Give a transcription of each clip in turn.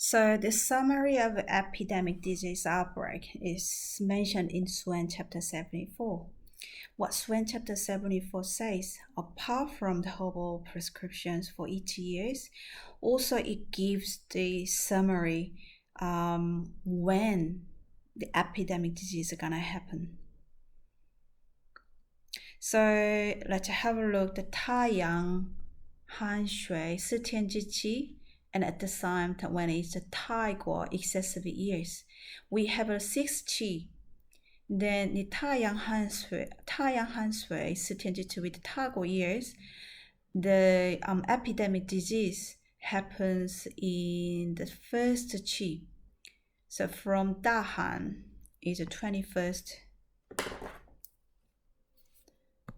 So the summary of epidemic disease outbreak is mentioned in Wen Chapter 74. What Wen Chapter 74 says, apart from the herbal prescriptions for each year, also it gives the summary when the epidemic disease is gonna happen. So let's have a look at the 太阳寒水四天之期 and at the same time when it's the 太过 excessive years, we have a 6 qi. Then the 太阳寒水四天之期 with 太过 years, the epidemic disease happens in the first qi. So from 大寒 is the 21st.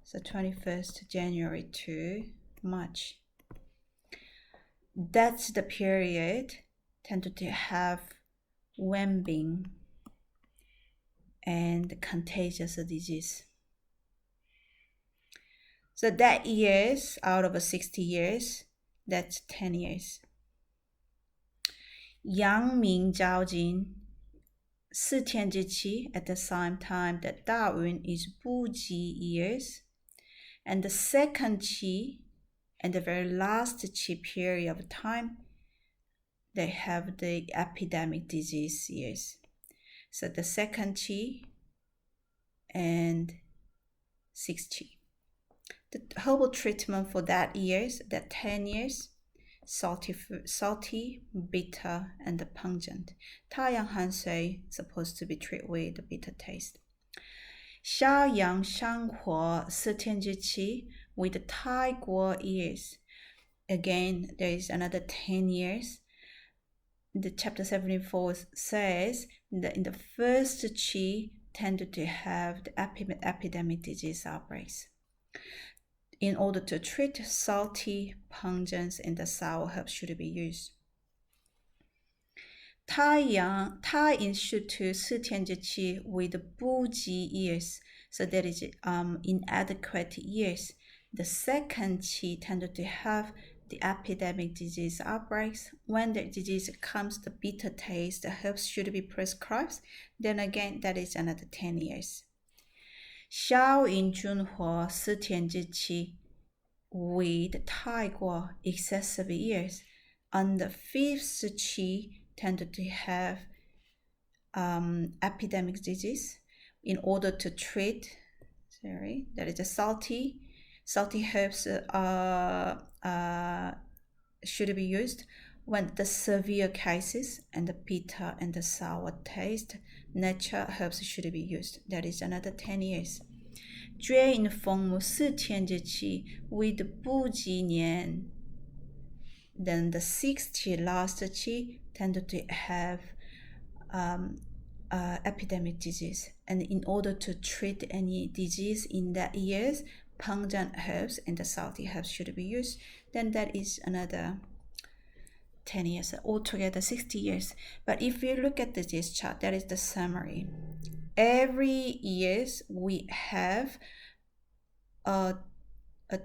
So 21st January to March. That's the period tended to have Wen Bing and contagious disease. So that years, out of 60 years, that's 10 years. Yang Ming Zhao Jin 四天之期 at the same time that Dawen is Buji years. And the second qi and the very last qi period of time, they have the epidemic disease years. So the second qi and 6 qi. The herbal treatment for that years, that 10 years, salty, bitter, and pungent. 太阳寒水 supposed to be treated with the bitter taste. 消阳上火四天之期 with 太过 years. Again, there is another 10 years. The chapter 74 says that in the first qi tended to have the epidemic disease outbreaks. In order to treat salty, pungent, and the sour herbs should be used. 太阴should to 四天之期 with 不及 years, so that is inadequate years. The second qi tended to have the epidemic disease outbreaks. When the disease comes, the bitter taste, the herbs should be prescribed. Then again, that is another 10 years. 消阴junhuo 四天之期 with 太过 excessive years. On the fifth qi tended to have epidemic disease. In order to treat, that is a salty herbs should be used. When the severe cases and the bitter and the sour taste, natural herbs should be used. That is another 10 years. 追阴风木四天之期 with 不及年. Then the sixth qi, last qi, tended to have epidemic disease. And in order to treat any disease in that years, pungent herbs and the salty herbs should be used. Then that is another 10 years, altogether 60 years. But if you look at this chart, that is the summary. Every years we have a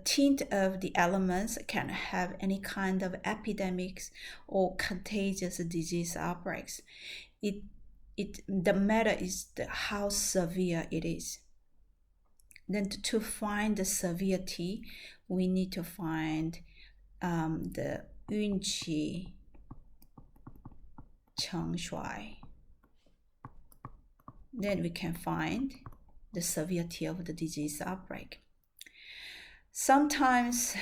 tint of the elements can have any kind of epidemics or contagious disease outbreaks. The matter is how severe it is. Then to find the severity, we need to find the Wen Qi Cheng Shui. Then we can find the severity of the disease outbreak. Sometimes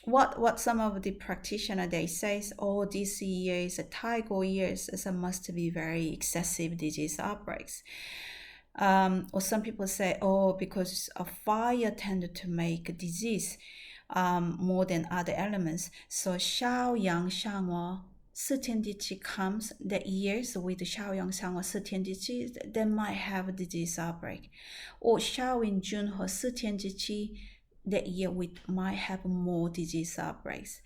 what some of the practitioners they say, oh, this year is a tiger years, so must be very excessive disease outbreaks. Or some people say, oh, because a fire tended to make disease more than other elements. So 消阳上火四天之期 comes the years with 消阳上火四天之期 they might have a disease outbreak. Or 消阴junhuo和四天之期 that year we might have more disease outbreaks.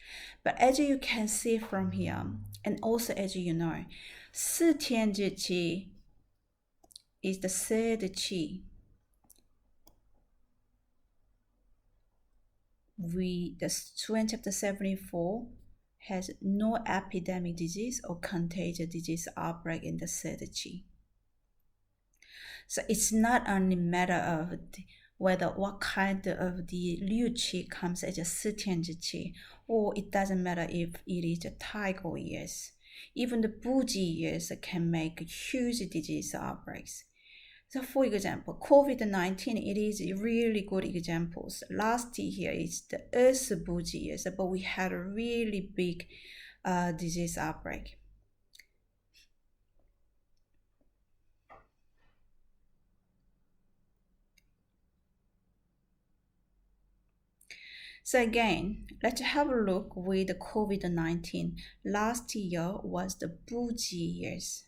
But as you can see from here, and also as you know, 四天之期 is the third qi. The Wen Chapter 74 has no epidemic disease or contagious disease outbreak in the third qi. So it's not only a matter of whether what kind of the Liu Qi comes as a 四天之 qi, or it doesn't matter if it is a tiger years. Even the Buji years can make huge disease outbreaks. So for example, COVID-19, it is really good examples. Last year is the Earth Buji years, but we had a really big disease outbreak. So again, let's have a look with the COVID-19. Last year was the Buji years.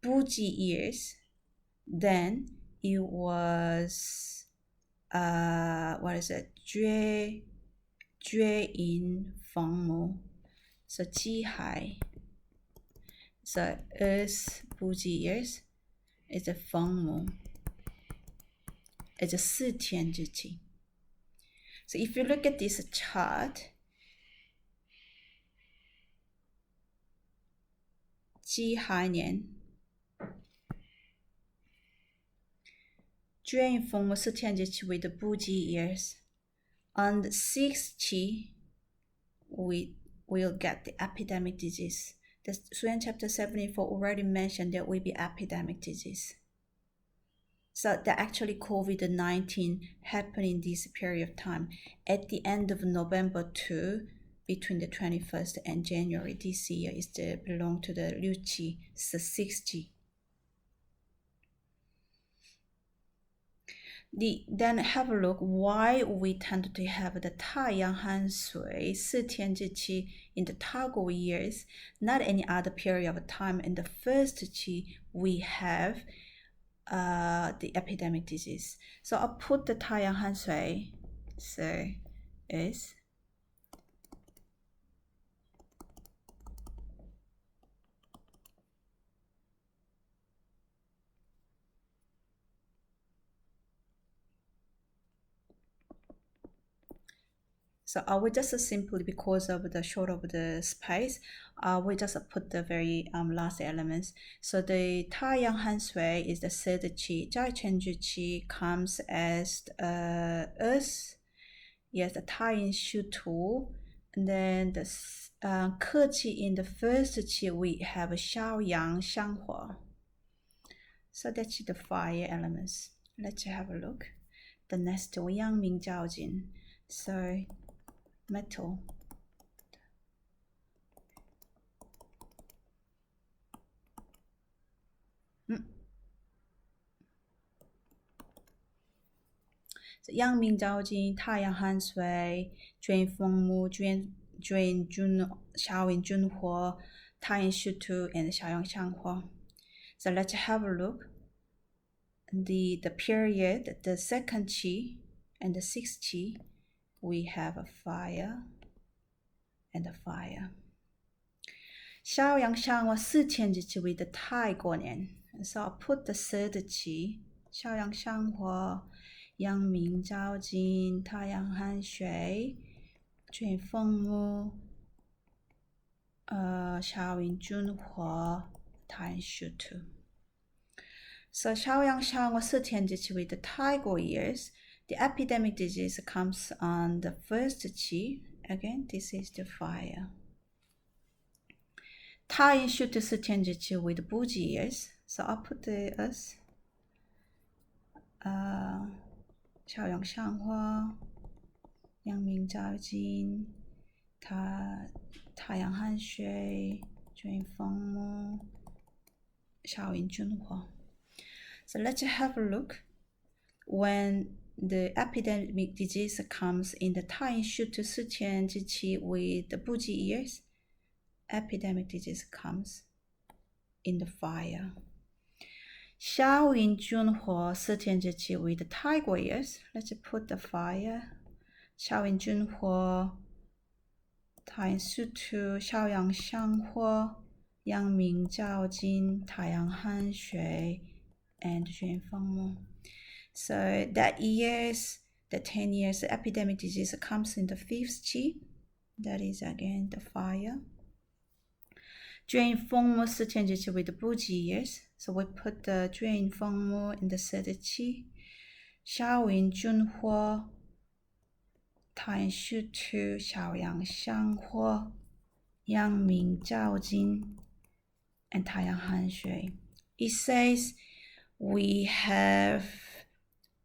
Buji years, then it was, what is it? 绝阴逢母. So 鸡海. So Earth Buji years is a 逢母. It's a 四天之期. So if you look at this chart, 鸡海年 June from 四天之期 with the Buji years. On the 6th qi, we will get the epidemic disease. The Wen Chapter 74 already mentioned there will be epidemic disease. So that actually COVID-19 happened in this period of time. At the end of November 2, between the 21st and January this year, is the belong to the Liu Qi, it's the 6th qi. Then have a look why we tend to have the 太阳寒水四天之期 in the Toggle years, not any other period of time. In the first qi, we have the epidemic disease. So I'll put the 太阳寒水 so is so I will just simply, because of the short of the space, we just put the very last elements. So the 太阳寒水 is the third qi. 在全之 qi comes as earth. Yes, the 太阴虚土. And then the 客 qi in the first qi, we have 小阳香火. So that's the fire elements. Let's have a look. The next, 阳明照进. So metal. So 阳明照进, 太阳寒水, 卷风木, 卷君, 小云君火, 太阴虚土, and 小阳香火. So let's have a look. The period, the second qi and the sixth qi, we have a fire and a fire. 小阳香火四天之期 with the 泰国年. So I'll put the third qi, 小阳香火, 阳明照进, 太阳寒水, 卷风木, 小云君火, 太阴虚土. So 小阳香火四天之期 with the Tiger years. The epidemic disease comes on the first qi. Again, this is the fire. 太阴虚土四天之期 with the Buji years. So I'll put the earth. 小阳香火, 阳明照进, 太阳寒水, 卷风木, 小云君火. So let's have a look. When the epidemic disease comes in the 太阴虚土四天之期 with the Buji years, epidemic disease comes in the fire. 小云君火四天之期 with the Tiger years, let's put the fire. 小云君火, 太阴虚土, 小阳香火, 阳明照进, 太阳寒水, and 卷风木. So that years, the 10 years, the epidemic disease comes in the fifth qi. That is again the fire. 追风木四天之气 with the Buji years. So we put the 追风木 in the 四的气。小云君火，太阳虚土，小阳香火，阳明照金 and 太阳寒水。It says we have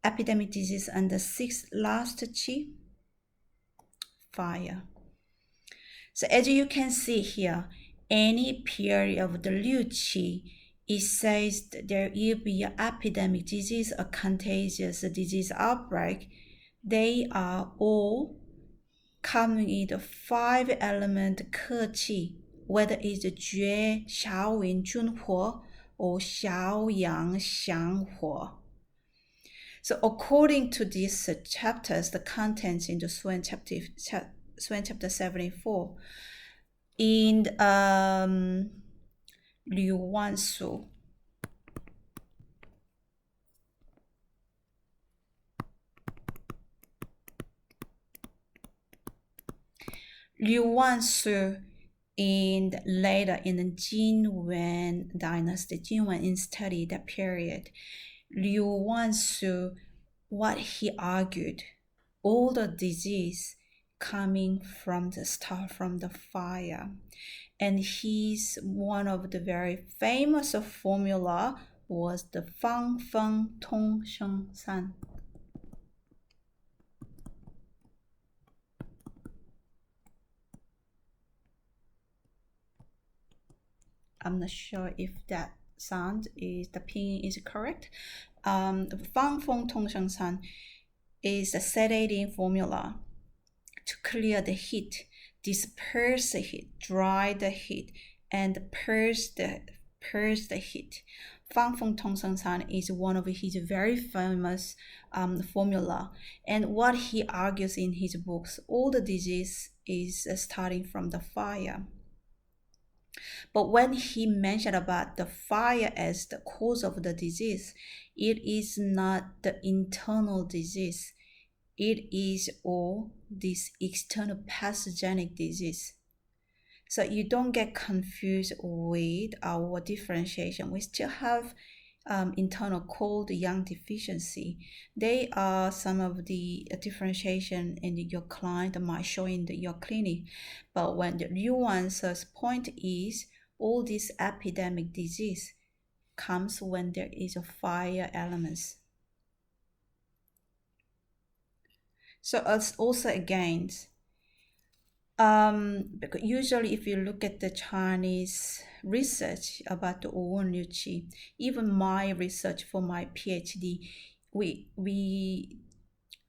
epidemic disease under 6th last chi, fire. So as you can see here, any period of the Liu Qi, it says that there will be an epidemic disease, a contagious disease outbreak. They are all coming in the 5-element Ke Qi, whether it's Jue, Xiaoyin, Junhuo, or Xiaoyang, Xianghuo. So according to these chapters, the contents in the Wen chapter 74, in Liu Wansu, in later in the Jin-Wen dynasty, Jin-Wen studied that period. Liu Wansu, what he argued, all the disease coming from the start from the fire, and he's one of the very famous formula was the Fang Feng Tong Sheng San. I'm not sure if that sound is the pinyin is correct. Fang Feng Tong Sheng San is a sedating formula to clear the heat, disperse the heat, dry the heat, and purge the heat. Fang Feng Tong Sheng San is one of his very famous formula. And what he argues in his books, all the disease is starting from the fire. But when he mentioned about the fire as the cause of the disease, it is not the internal disease. It is all this external pathogenic disease. So you don't get confused with our differentiation. We still have internal cold yang deficiency. They are some of the differentiation in your client might show in your clinic. But when the Liu Wansu's point is all this epidemic disease comes when there is a fire elements. So also again, because usually if you look at the Chinese research about the Liu Qi, even my research for my PhD, we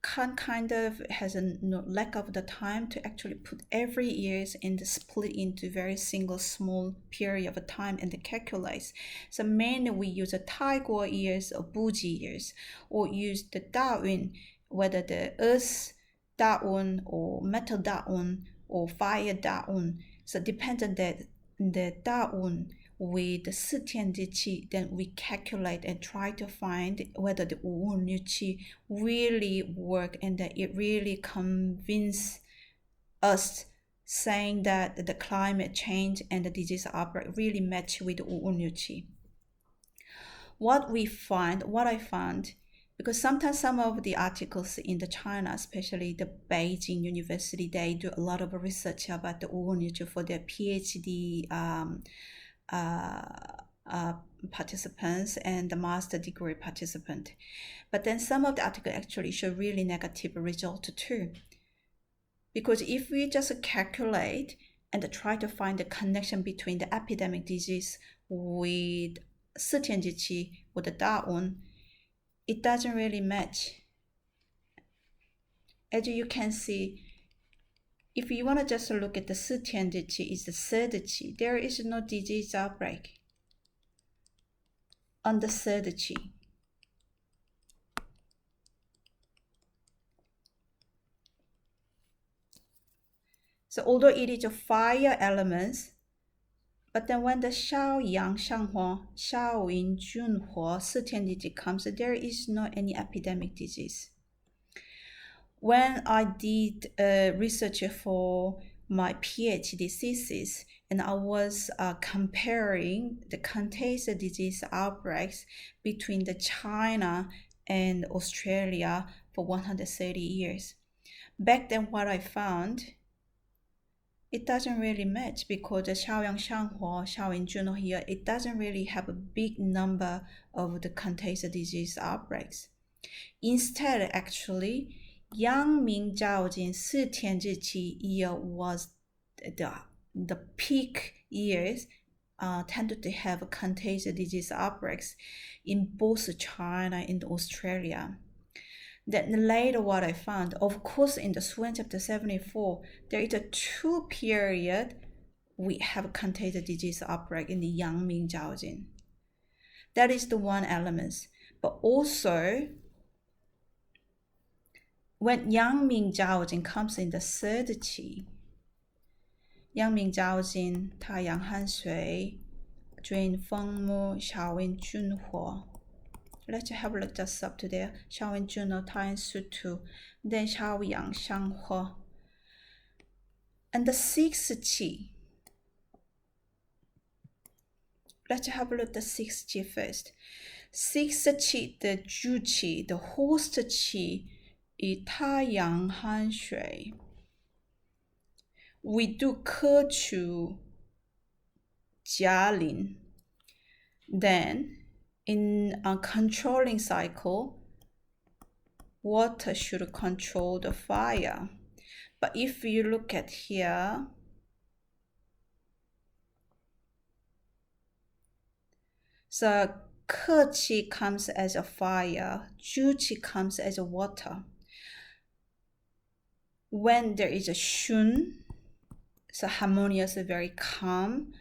kind of has a lack of the time to actually put every years and split into very single small period of time and calculate. So mainly we use a Taiguo years or Buji years, or use the Da'un, whether the earth Da'un or metal Da'un or fire Da'un. So depending on the Da'un with the 四天之气, then we calculate and try to find whether the Liu Qi really work and that it really convince us saying that the climate change and the disease outbreak really match with the Liu Qi. What I found, because sometimes some of the articles in the China, especially the Beijing University, they do a lot of research about the Liu Qi for their PhD participants and the master degree participant. But then some of the articles actually show really negative result too. Because if we just calculate and try to find the connection between the epidemic disease with 四天之气 with the Da'un, it doesn't really match. As you can see, if you want to just look at the 四天之气, is the third qi, there is no disease outbreak on the third qi. So although it is a fire elements, but then when the Xiao Yang Xianghuo, Xiao Yin Junhuo, 四天之气 comes, there is no any epidemic disease. When I did research for my PhD thesis, and I was comparing the contagious disease outbreaks between the China and Australia for 130 years. Back then, what I found, it doesn't really match, because the Shaoyang Shanghua, Shaoyin Junhua here, it doesn't really have a big number of the contagious disease outbreaks. Instead, actually, Yangming Zhaojin 四天之期 year was the peak years tended to have contagious disease outbreaks in both China and Australia. Then later what I found, of course, in the Wen Chapter 74, there is a 2 period we have contagious disease outbreak in the Yangming Zhaojin. That is the one element. But also, when Yangming Zhaojin comes in the 3rd qi, Yangming Zhaojin, 太阳寒水, Jun Fengmu, Shaoyin Junhua. Let's have a look just up to there. Shaoyin Junhua, Tayan Sutu, then Shaoyang Shanghua. And the 6th qi. Let's have a look at the 6th qi first. 6th qi, the Ju qi, the host qi, is 太阳寒水. We do 科处嘉陵. Then, in a controlling cycle, water should control the fire. But if you look at here, the 客气 comes as a fire, 主气 comes as a water. When there is a shun, so harmonious, very calm,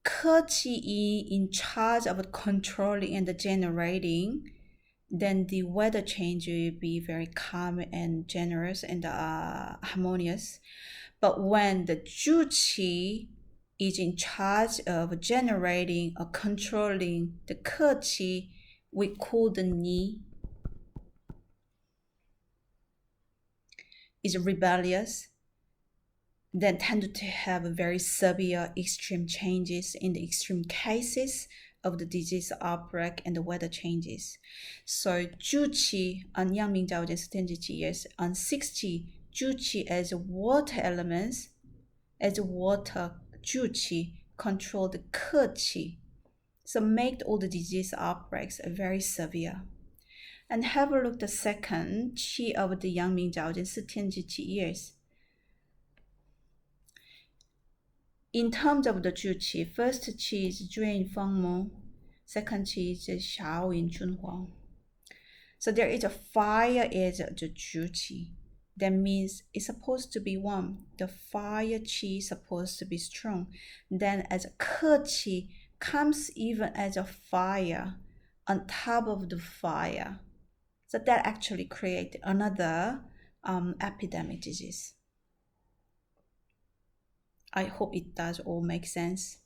客气 is in charge of controlling and generating, then the weather change will be very calm and generous and harmonious. But when the 主气 is in charge of generating or controlling the 客气, we call the ni, is rebellious, then tend to have very severe extreme changes in the extreme cases of the disease outbreak and the weather changes. So 主气 on Yangming Zhaojin 10 years, on 60, 主气 as water elements, as water 主气 control the 客气, so make all the disease outbreaks very severe. And have a look at the 2nd qi of the Yangming Zhaojin 10 years. In terms of the 主气, 1st qi is 追风木, 2nd qi is shaoyin junhua. So there is a fire as the 主气. That means it's supposed to be warm. The fire qi is supposed to be strong. Then as 客气 comes even as a fire on top of the fire. So that actually creates another epidemic disease. I hope it does all make sense.